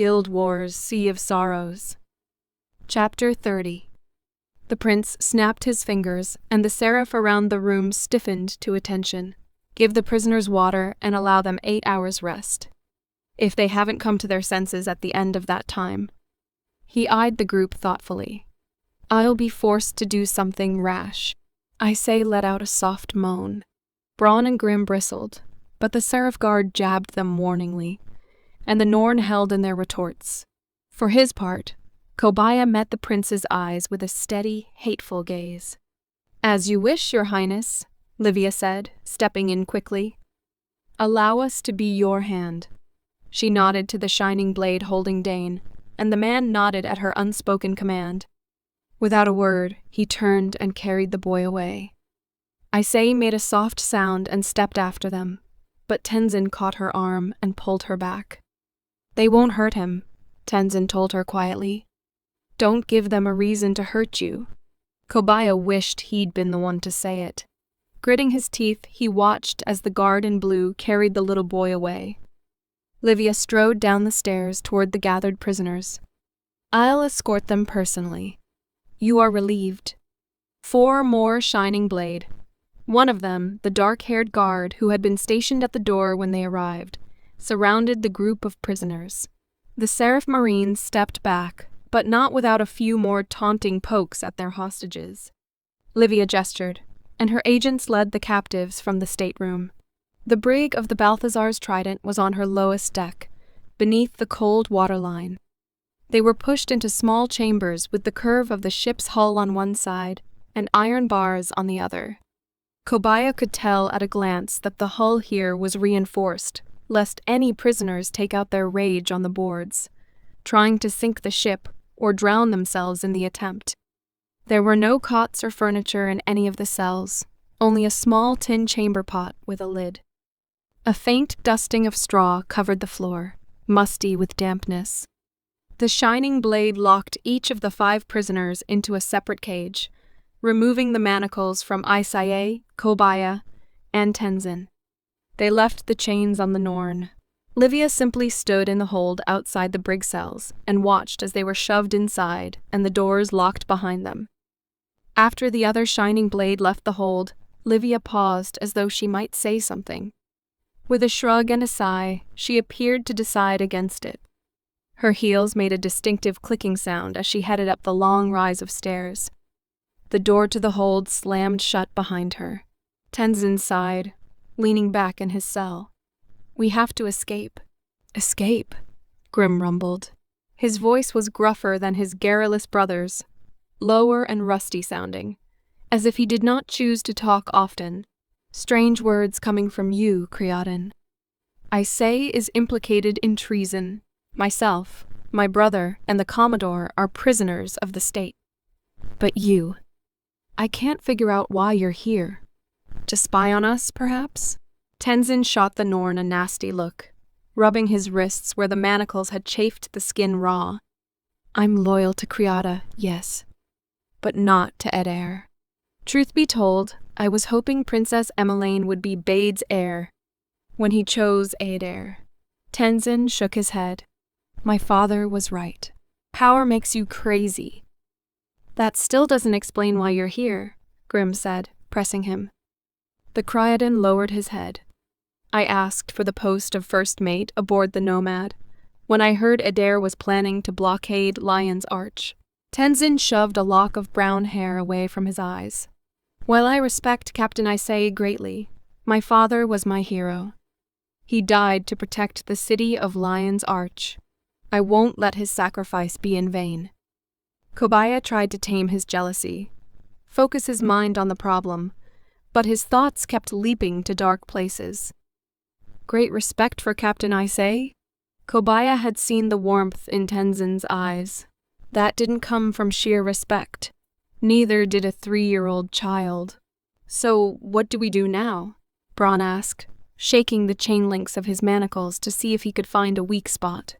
Guild Wars Sea of Sorrows. Chapter 30. The prince snapped his fingers, and the seraph around the room stiffened to attention. Give the prisoners water and allow them 8 hours rest. If they haven't come to their senses at the end of that time. He eyed the group thoughtfully. I'll be forced to do something rash. I say let out a soft moan. Braun and Grim bristled, but the seraph guard jabbed them warningly, and the Norn held in their retorts. For his part, Kobaya met the prince's eyes with a steady, hateful gaze. As you wish, your highness, Livia said, stepping in quickly. Allow us to be your hand. She nodded to the shining blade holding Dane, and the man nodded at her unspoken command. Without a word, he turned and carried the boy away. Aisei made a soft sound and stepped after them, but Tenzin caught her arm and pulled her back. They won't hurt him, Tenzin told her quietly. Don't give them a reason to hurt you. Kobaya wished he'd been the one to say it. Gritting his teeth, he watched as the guard in blue carried the little boy away. Livia strode down the stairs toward the gathered prisoners. I'll escort them personally. You are relieved. 4 more shining blade. One of them, the dark-haired guard who had been stationed at the door when they arrived, surrounded the group of prisoners. The Seraph Marines stepped back, but not without a few more taunting pokes at their hostages. Livia gestured, and her agents led the captives from the stateroom. The brig of the Balthazar's Trident was on her lowest deck, beneath the cold waterline. They were pushed into small chambers with the curve of the ship's hull on one side and iron bars on the other. Kobaya could tell at a glance that the hull here was reinforced, lest any prisoners take out their rage on the boards, trying to sink the ship or drown themselves in the attempt. There were no cots or furniture in any of the cells, only a small tin chamber pot with a lid. A faint dusting of straw covered the floor, musty with dampness. The shining blade locked each of the 5 prisoners into a separate cage, removing the manacles from Aisei, Kobaya, and Tenzin. They left the chains on the Norn. Livia simply stood in the hold outside the brig cells and watched as they were shoved inside and the doors locked behind them. After the other shining blade left the hold, Livia paused as though she might say something. With a shrug and a sigh, she appeared to decide against it. Her heels made a distinctive clicking sound as she headed up the long rise of stairs. The door to the hold slammed shut behind her. Tenzin sighed, leaning back in his cell. We have to escape. Escape, Grim rumbled. His voice was gruffer than his garrulous brother's, lower and rusty sounding, as if he did not choose to talk often. Strange words coming from you, Criadan. Aisei is implicated in treason. Myself, my brother, and the Commodore are prisoners of the state. But you, I can't figure out why you're here. To spy on us, perhaps? Tenzin shot the Norn a nasty look, rubbing his wrists where the manacles had chafed the skin raw. I'm loyal to Criada, yes, but not to Adair. Truth be told, I was hoping Princess Emmeline would be Bade's heir when he chose Adair. Tenzin shook his head. My father was right. Power makes you crazy. That still doesn't explain why you're here, Grim said, pressing him. The Criadan lowered his head. I asked for the post of first mate aboard the Nomad when I heard Adair was planning to blockade Lion's Arch. Tenzin shoved a lock of brown hair away from his eyes. While I respect Captain Aisei greatly, my father was my hero. He died to protect the city of Lion's Arch. I won't let his sacrifice be in vain. Kobaya tried to tame his jealousy, focus his mind on the problem, but his thoughts kept leaping to dark places. Great respect for Captain Aisei? Kobaya had seen the warmth in Tenzin's eyes. That didn't come from sheer respect. Neither did a 3-year-old child. So, what do we do now? Braun asked, shaking the chain links of his manacles to see if he could find a weak spot.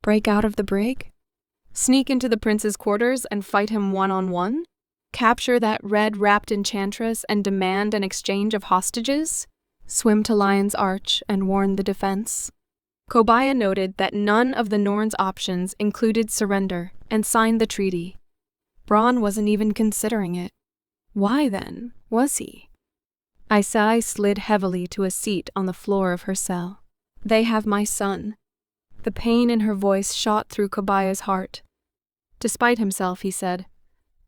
Break out of the brig? Sneak into the prince's quarters and fight him one-on-one? Capture that red-wrapped enchantress and demand an exchange of hostages? Swim to Lion's Arch and warn the defense? Kobaya noted that none of the Norn's options included surrender and signed the treaty. Braun wasn't even considering it. Why then was he? Isai slid heavily to a seat on the floor of her cell. They have my son. The pain in her voice shot through Kobaya's heart. Despite himself, he said,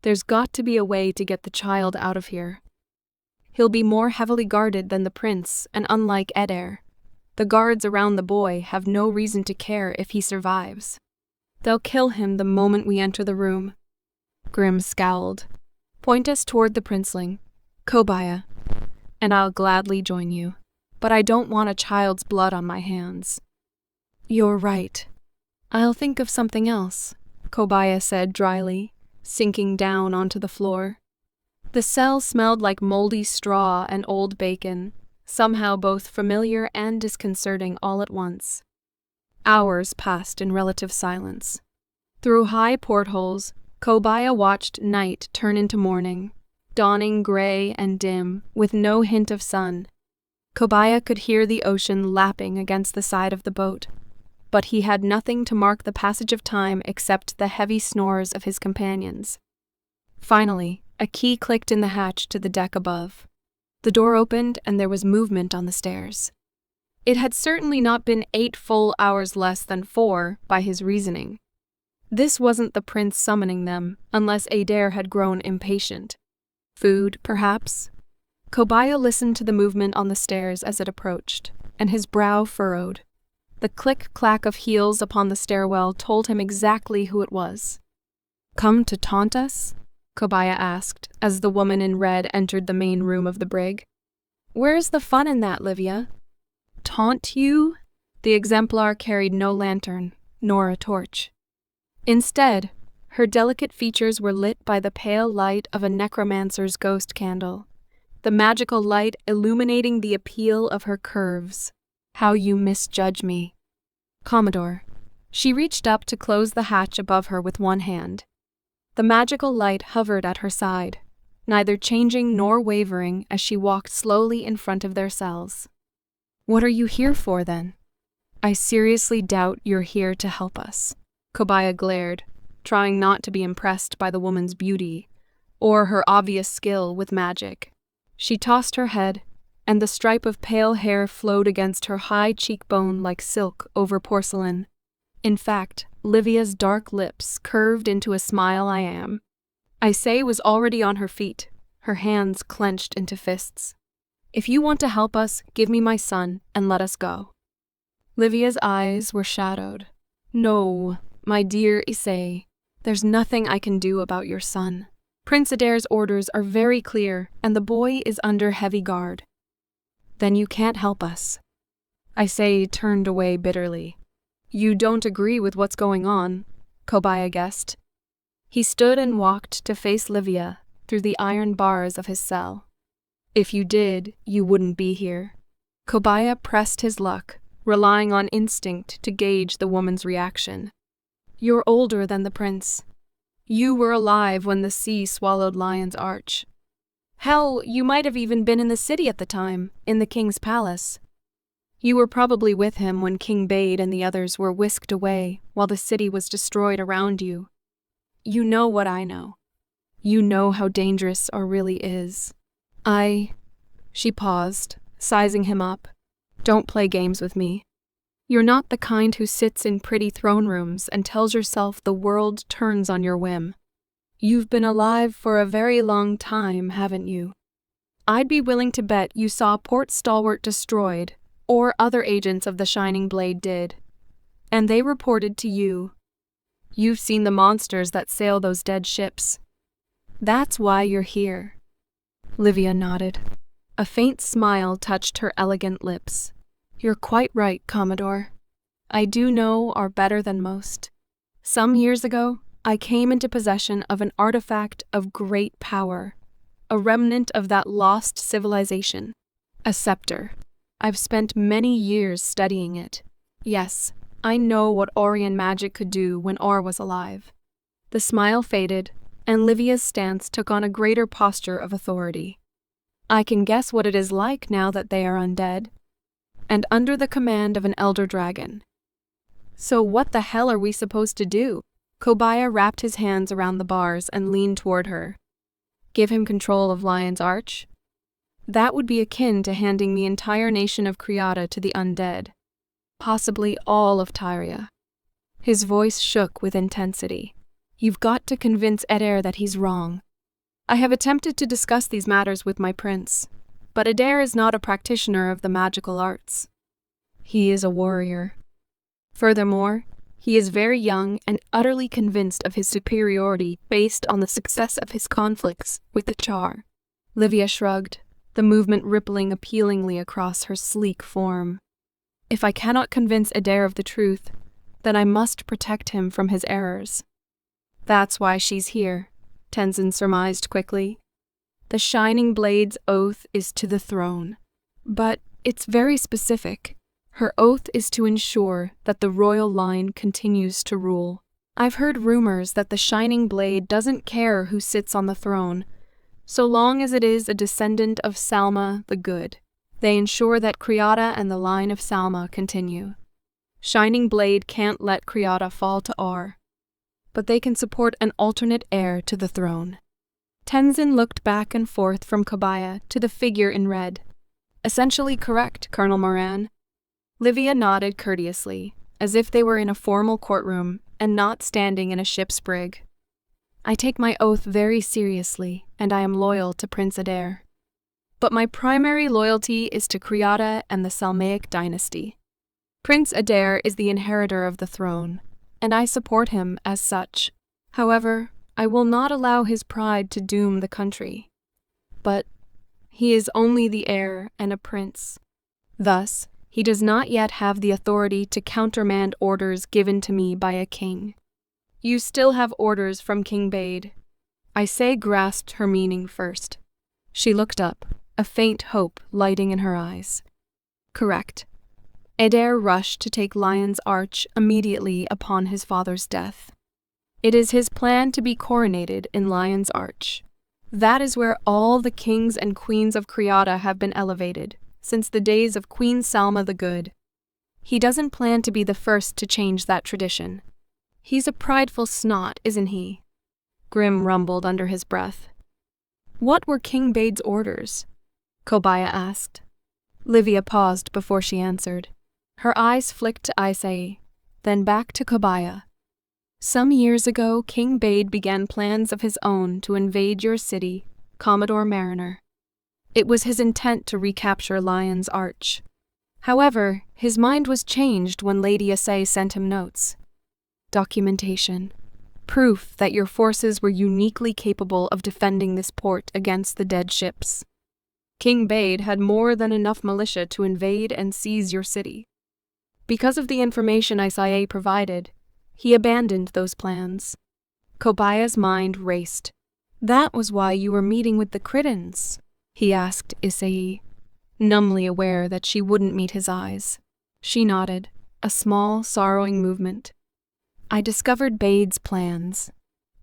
"There's got to be a way to get the child out of here. He'll be more heavily guarded than the prince, and unlike Eder, the guards around the boy have no reason to care if he survives. They'll kill him the moment we enter the room." Grim scowled. "Point us toward the princeling, Kobaya, and I'll gladly join you. But I don't want a child's blood on my hands." "You're right. I'll think of something else," Kobaya said dryly, sinking down onto the floor. The cell smelled like moldy straw and old bacon, somehow both familiar and disconcerting all at once. Hours passed in relative silence. Through high portholes, Kobaya watched night turn into morning, dawning gray and dim, with no hint of sun. Kobaya could hear the ocean lapping against the side of the boat, but he had nothing to mark the passage of time except the heavy snores of his companions. Finally, a key clicked in the hatch to the deck above. The door opened and there was movement on the stairs. It had certainly not been 8 full hours less than 4 by his reasoning. This wasn't the prince summoning them, unless Eder had grown impatient. Food, perhaps? Kobaya listened to the movement on the stairs as it approached, and his brow furrowed. The click-clack of heels upon the stairwell told him exactly who it was. "Come to taunt us?" Kobaya asked, as the woman in red entered the main room of the brig. "Where's the fun in that, Livia?" "Taunt you?" The exemplar carried no lantern, nor a torch. Instead, her delicate features were lit by the pale light of a necromancer's ghost candle, the magical light illuminating the appeal of her curves. "How you misjudge me." "Commodore." She reached up to close the hatch above her with one hand. The magical light hovered at her side, neither changing nor wavering as she walked slowly in front of their cells. "What are you here for, then?" "I seriously doubt you're here to help us." Kobaya glared, trying not to be impressed by the woman's beauty, or her obvious skill with magic. She tossed her head, and the stripe of pale hair flowed against her high cheekbone like silk over porcelain. In fact, Livia's dark lips curved into a smile I am. Isai was already on her feet, her hands clenched into fists. "If you want to help us, give me my son and let us go." Livia's eyes were shadowed. "No, my dear Isai, there's nothing I can do about your son. Prince Eder's orders are very clear, and the boy is under heavy guard." "Then you can't help us." Isai turned away bitterly. "You don't agree with what's going on," Kobaya guessed. He stood and walked to face Livia through the iron bars of his cell. "If you did, you wouldn't be here." Kobaya pressed his luck, relying on instinct to gauge the woman's reaction. "You're older than the prince. You were alive when the sea swallowed Lion's Arch. Hell, you might have even been in the city at the time, in the king's palace. You were probably with him when King Bade and the others were whisked away while the city was destroyed around you. You know what I know. You know how dangerous Or really is. She paused, sizing him up. "Don't play games with me. You're not the kind who sits in pretty throne rooms and tells yourself the world turns on your whim. You've been alive for a very long time, haven't you? I'd be willing to bet you saw Port Stalwart destroyed, or other agents of the Shining Blade did, and they reported to you. You've seen the monsters that sail those dead ships. That's why you're here." Livia nodded. A faint smile touched her elegant lips. "You're quite right, Commodore. I do know Or better than most. Some years ago, I came into possession of an artifact of great power, a remnant of that lost civilization, a scepter. I've spent many years studying it. Yes, I know what Orion magic could do when Or was alive." The smile faded, and Livia's stance took on a greater posture of authority. "I can guess what it is like now that they are undead. And under the command of an elder dragon, So what the hell are we supposed to do? Kobaya wrapped his hands around the bars and leaned toward her. Give him control of Lion's Arch? That would be akin to handing the entire nation of Kriata to the undead. Possibly all of Tyria. His voice shook with intensity. You've got to convince Adair that he's wrong. I have attempted to discuss these matters with my prince, but Adair is not a practitioner of the magical arts. He is a warrior. Furthermore, he is very young and utterly convinced of his superiority based on the success of his conflicts with the Char. Livia shrugged, the movement rippling appealingly across her sleek form. If I cannot convince Adair of the truth, then I must protect him from his errors. That's why she's here, Tenzin surmised quickly. The Shining Blade's oath is to the throne. But it's very specific. Her oath is to ensure that the royal line continues to rule. I've heard rumors that the Shining Blade doesn't care who sits on the throne, so long as it is a descendant of Salma the Good. They ensure that Kriata and the line of Salma continue. Shining Blade can't let Kriata fall to R, but they can support an alternate heir to the throne. Tenzin looked back and forth from Kobaya to the figure in red. Essentially correct, Colonel Moran. Livia nodded courteously, as if they were in a formal courtroom and not standing in a ship's brig. I take my oath very seriously, and I am loyal to Prince Adair. But my primary loyalty is to Kriata and the Salmaic dynasty. Prince Adair is the inheritor of the throne, and I support him as such. However, I will not allow his pride to doom the country. But he is only the heir and a prince. Thus, he does not yet have the authority to countermand orders given to me by a king. You still have orders from King Bade. Aisay grasped her meaning first. She looked up, a faint hope lighting in her eyes. Correct. Adair rushed to take Lion's Arch immediately upon his father's death. It is his plan to be coronated in Lion's Arch. That is where all the kings and queens of Kriata have been elevated, since the days of Queen Salma the Good. He doesn't plan to be the first to change that tradition. He's a prideful snot, isn't he? Grim rumbled under his breath. What were King Bade's orders? Kobaya asked. Livia paused before she answered. Her eyes flicked to Aisay, then back to Kobaya. Some years ago, King Bade began plans of his own to invade your city, Commodore Mariner. It was his intent to recapture Lion's Arch. However, his mind was changed when Lady Aisay sent him notes. Documentation. Proof that your forces were uniquely capable of defending this port against the dead ships. King Bade had more than enough militia to invade and seize your city. Because of the information Aisay provided, he abandoned those plans. Kobaya's mind raced. That was why you were meeting with the Crittens, he asked Aisay, numbly aware that she wouldn't meet his eyes. She nodded, a small, sorrowing movement. I discovered Bade's plans.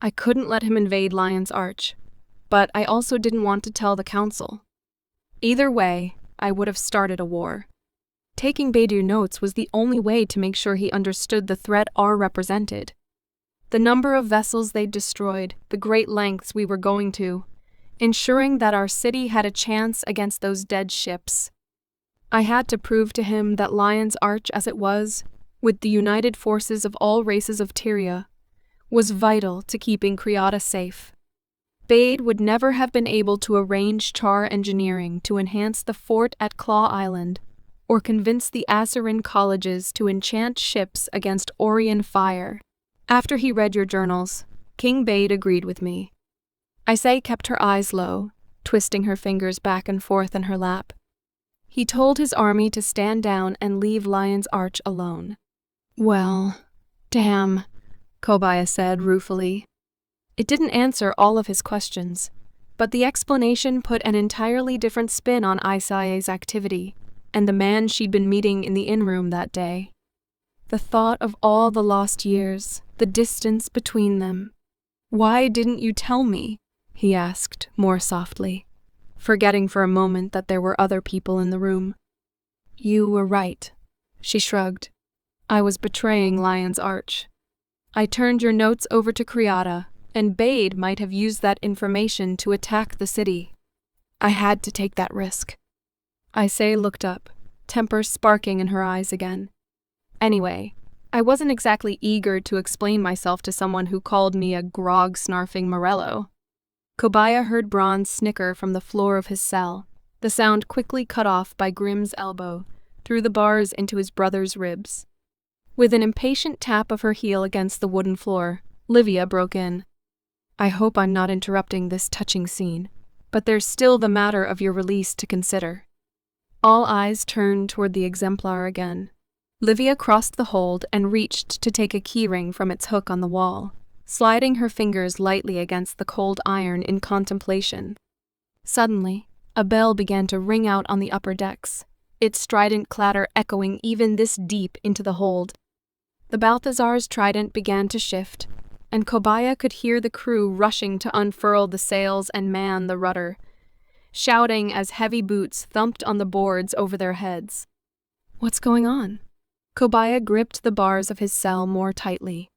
I couldn't let him invade Lion's Arch, but I also didn't want to tell the council. Either way, I would have started a war. Taking Bade notes was the only way to make sure he understood the threat R represented. The number of vessels they'd destroyed, the great lengths we were going to, ensuring that our city had a chance against those dead ships. I had to prove to him that Lion's Arch as it was, with the united forces of all races of Tyria, was vital to keeping Kriata safe. Bade would never have been able to arrange Char engineering to enhance the fort at Claw Island, or convince the Asarin colleges to enchant ships against Orion fire. After he read your journals, King Bade agreed with me. Aisay kept her eyes low, twisting her fingers back and forth in her lap. He told his army to stand down and leave Lion's Arch alone. Well, damn, Kobaya said ruefully. It didn't answer all of his questions, but the explanation put an entirely different spin on Aisay's activity and the man she'd been meeting in the inn-room that day. The thought of all the lost years, the distance between them. Why didn't you tell me? He asked, more softly, forgetting for a moment that there were other people in the room. You were right, she shrugged. I was betraying Lion's Arch. I turned your notes over to Kriata, and Bade might have used that information to attack the city. I had to take that risk. Isay looked up, temper sparking in her eyes again. Anyway, I wasn't exactly eager to explain myself to someone who called me a grog-snarfing Morello. Kobaya heard Bronze snicker from the floor of his cell, the sound quickly cut off by Grimm's elbow, through the bars into his brother's ribs. With an impatient tap of her heel against the wooden floor, Livia broke in. I hope I'm not interrupting this touching scene, but there's still the matter of your release to consider. All eyes turned toward the exemplar again. Livia crossed the hold and reached to take a keyring from its hook on the wall, sliding her fingers lightly against the cold iron in contemplation. Suddenly, a bell began to ring out on the upper decks, its strident clatter echoing even this deep into the hold. The Balthazar's trident began to shift, and Kobaya could hear the crew rushing to unfurl the sails and man the rudder, shouting as heavy boots thumped on the boards over their heads. What's going on? Kobaya gripped the bars of his cell more tightly.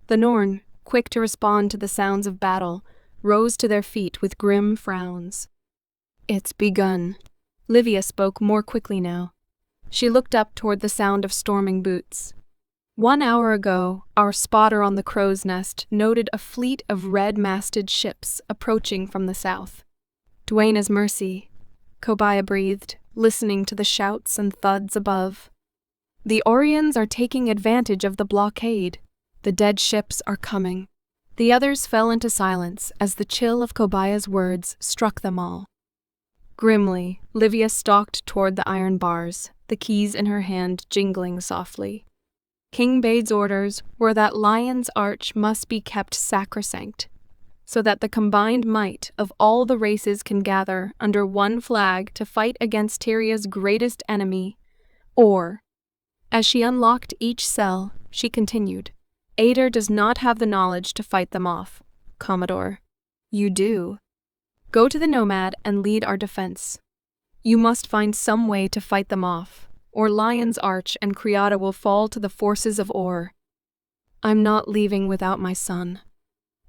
The Norn, quick to respond to the sounds of battle, rose to their feet with grim frowns. It's begun. Livia spoke more quickly now. She looked up toward the sound of storming boots. 1 hour ago, our spotter on the crow's nest noted a fleet of red-masted ships approaching from the south. Duena's mercy, Kobaya breathed, listening to the shouts and thuds above. The Orions are taking advantage of the blockade. The dead ships are coming. The others fell into silence as the chill of Kobaya's words struck them all. Grimly, Livia stalked toward the iron bars, the keys in her hand jingling softly. King Bade's orders were that Lion's Arch must be kept sacrosanct, so that the combined might of all the races can gather under one flag to fight against Tyria's greatest enemy, or, as she unlocked each cell, she continued, Ader does not have the knowledge to fight them off, Commodore. You do. Go to the Nomad and lead our defense. You must find some way to fight them off, or Lion's Arch and Kriata will fall to the forces of Or. I'm not leaving without my son.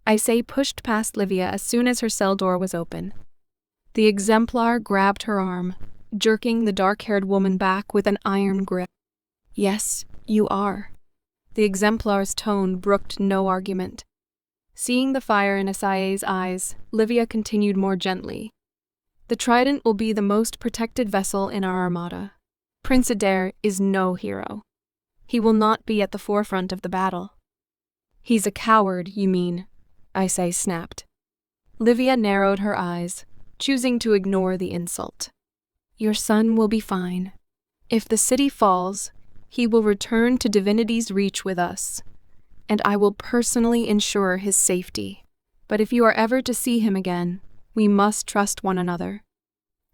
Isay pushed past Livia as soon as her cell door was open. The exemplar grabbed her arm, jerking the dark-haired woman back with an iron grip. Yes, you are. The exemplar's tone brooked no argument. Seeing the fire in Isay's eyes, Livia continued more gently. The Trident will be the most protected vessel in our armada. Prince Ader is no hero. He will not be at the forefront of the battle. He's a coward, you mean, Isay snapped. Livia narrowed her eyes, choosing to ignore the insult. Your son will be fine. If the city falls, he will return to Divinity's reach with us, and I will personally ensure his safety. But if you are ever to see him again, we must trust one another.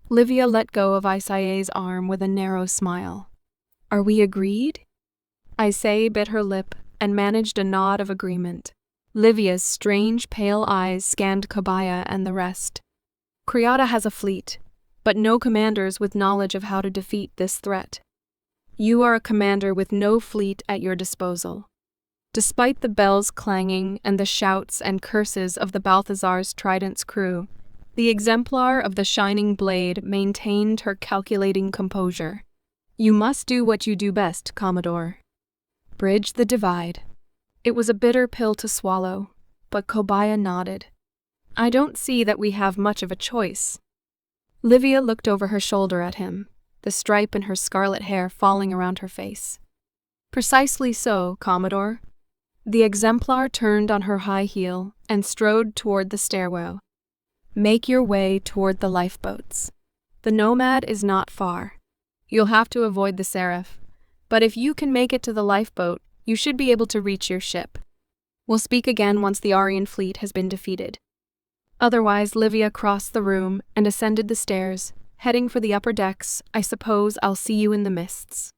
Livia let go of Isay's arm with a narrow smile. Are we agreed? Isay bit her lip and managed a nod of agreement. Livia's strange pale eyes scanned Kobaya and the rest. Kriata has a fleet, but no commanders with knowledge of how to defeat this threat. You are a commander with no fleet at your disposal. Despite the bells clanging and the shouts and curses of the Balthazar's Trident's crew, the exemplar of the Shining Blade maintained her calculating composure. You must do what you do best, Commodore. Bridge the divide. It was a bitter pill to swallow, but Kobaya nodded. I don't see that we have much of a choice. Livia looked over her shoulder at him, the stripe in her scarlet hair falling around her face. Precisely so, Commodore. The exemplar turned on her high heel and strode toward the stairwell. Make your way toward the lifeboats. The Nomad is not far. You'll have to avoid the Seraph, but if you can make it to the lifeboat, you should be able to reach your ship. We'll speak again once the Aryan fleet has been defeated. Otherwise, Livia crossed the room and ascended the stairs, heading for the upper decks. I suppose I'll see you in the mists.